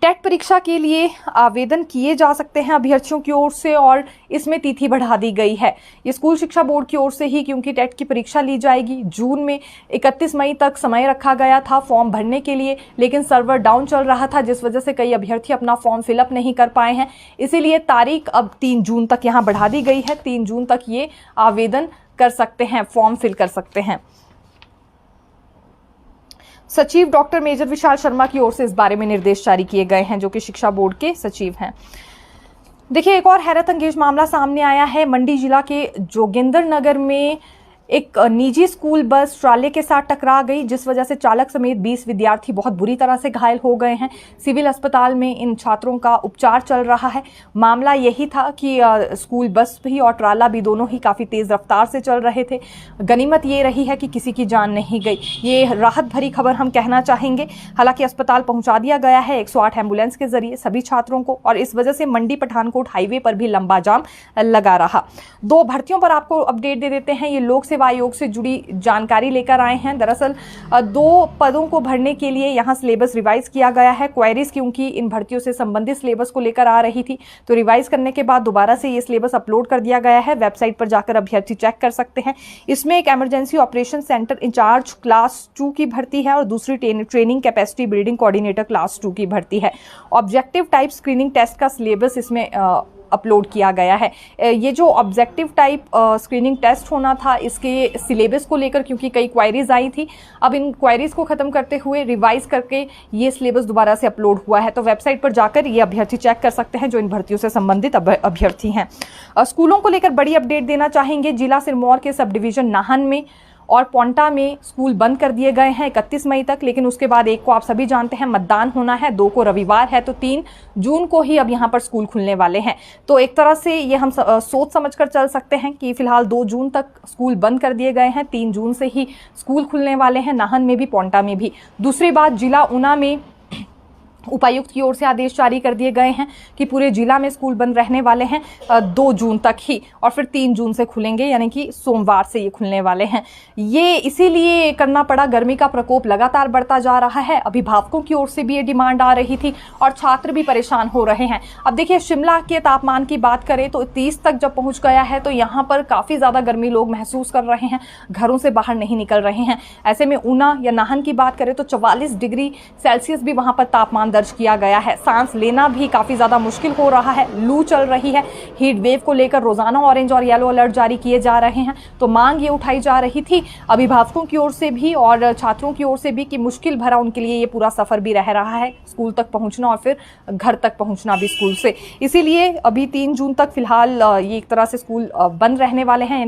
TET परीक्षा के लिए आवेदन किए जा सकते हैं अभ्यर्थियों की ओर से और इसमें तिथि बढ़ा दी गई है। ये स्कूल शिक्षा बोर्ड की ओर से ही, क्योंकि टेट की परीक्षा ली जाएगी जून में। 31 मई तक समय रखा गया था फॉर्म भरने के लिए, लेकिन सर्वर डाउन चल रहा था जिस वजह से कई अभ्यर्थी अपना फॉर्म फिलअप नहीं कर पाए हैं। इसीलिए तारीख अब 3 जून तक यहाँ बढ़ा दी गई है। 3 जून तक ये आवेदन कर सकते हैं, फॉर्म फिल कर सकते हैं। सचिव डॉक्टर मेजर विशाल शर्मा की ओर से इस बारे में निर्देश जारी किए गए हैं, जो कि शिक्षा बोर्ड के सचिव हैं। देखिए, एक और हैरत अंगेज मामला सामने आया है। मंडी जिला के जोगिंदर नगर में एक निजी स्कूल बस ट्राले के साथ टकरा गई, जिस वजह से चालक समेत 20 विद्यार्थी बहुत बुरी तरह से घायल हो गए हैं। सिविल अस्पताल में इन छात्रों का उपचार चल रहा है। मामला यही था कि स्कूल बस भी और ट्राला भी दोनों ही काफ़ी तेज़ रफ्तार से चल रहे थे। गनीमत ये रही है कि किसी की जान नहीं गई। ये राहत भरी खबर हम कहना चाहेंगे। हालांकि अस्पताल पहुंचा दिया गया है 108 एम्बुलेंस के जरिए सभी छात्रों को, और इस वजह से मंडी पठानकोट हाईवे पर भी लंबा जाम लगा रहा। 2 भर्तियों पर आपको अपडेट दे देते हैं। ये लोक सेवा आयोग से जुड़ी जानकारी लेकर आए हैं। दरअसल 2 पदों को भरने के लिए यहां सिलेबस रिवाइज किया गया है। क्वेरीज क्योंकि इन भर्तियों से संबंधित सिलेबस को लेकर आ रही थी, तो रिवाइज करने के बाद दोबारा से ये सिलेबस अपलोड कर दिया गया है। वेबसाइट पर जाकर अभ्यर्थी चेक कर सकते हैं। इसमें एक emergency operation centre incharge class 2 की भर्ती है और दूसरी training capacity building coordinator class 2 की भर्ती है। ऑब्जेक्टिव टाइप स्क्रीनिंग टेस्ट का सिलेबस इसमें अपलोड किया गया है। ये जो ऑब्जेक्टिव टाइप स्क्रीनिंग टेस्ट होना था, इसके सिलेबस को लेकर क्योंकि कई क्वेरीज आई थी, अब इन क्वेरीज को खत्म करते हुए रिवाइज करके ये सिलेबस दोबारा से अपलोड हुआ है। तो वेबसाइट पर जाकर ये अभ्यर्थी चेक कर सकते हैं जो इन भर्तियों से संबंधित अभ्यर्थी हैं। स्कूलों को लेकर बड़ी अपडेट देना चाहेंगे। जिला सिरमौर के सब डिवीजन नाहन में और पोंटा में स्कूल बंद कर दिए गए हैं 31 मई तक, लेकिन उसके बाद 1 को आप सभी जानते हैं मतदान होना है, 2 को रविवार है, तो 3 जून को ही अब यहाँ पर स्कूल खुलने वाले हैं। तो एक तरह से ये हम सोच समझ कर चल सकते हैं कि फिलहाल 2 जून तक स्कूल बंद कर दिए गए हैं, 3 जून से ही स्कूल खुलने वाले हैं, नाहन में भी पोंटा में भी। दूसरी बात, जिला ऊना में उपायुक्त की ओर से आदेश जारी कर दिए गए हैं कि पूरे जिला में स्कूल बंद रहने वाले हैं 2 जून तक ही, और फिर 3 जून से खुलेंगे, यानी कि सोमवार से ये खुलने वाले हैं। ये इसीलिए करना पड़ा, गर्मी का प्रकोप लगातार बढ़ता जा रहा है। अभिभावकों की ओर से भी ये डिमांड आ रही थी और छात्र भी परेशान हो रहे हैं। अब देखिए, शिमला के तापमान की बात करें तो 30 तक जब पहुंच गया है, तो यहाँ पर काफ़ी ज़्यादा गर्मी लोग महसूस कर रहे हैं, घरों से बाहर नहीं निकल रहे हैं। ऐसे में ऊना या नाहन की बात करें तो 44 डिग्री सेल्सियस भी वहाँ पर तापमान दर्ज किया गया है। सांस लेना भी काफी ज्यादा मुश्किल हो रहा है, लू चल रही है। हीट वेव को लेकर रोजाना ऑरेंज और येलो अलर्ट जारी किए जा रहे हैं। तो मांग ये उठाई जा रही थी अभिभावकों की ओर से भी और छात्रों की ओर से भी कि मुश्किल भरा उनके लिए ये पूरा सफर भी रह रहा है, स्कूल तक पहुंचना और फिर घर तक पहुंचना भी स्कूल से। इसीलिए अभी 3 जून तक फिलहाल ये एक तरह से स्कूल बंद रहने वाले हैं।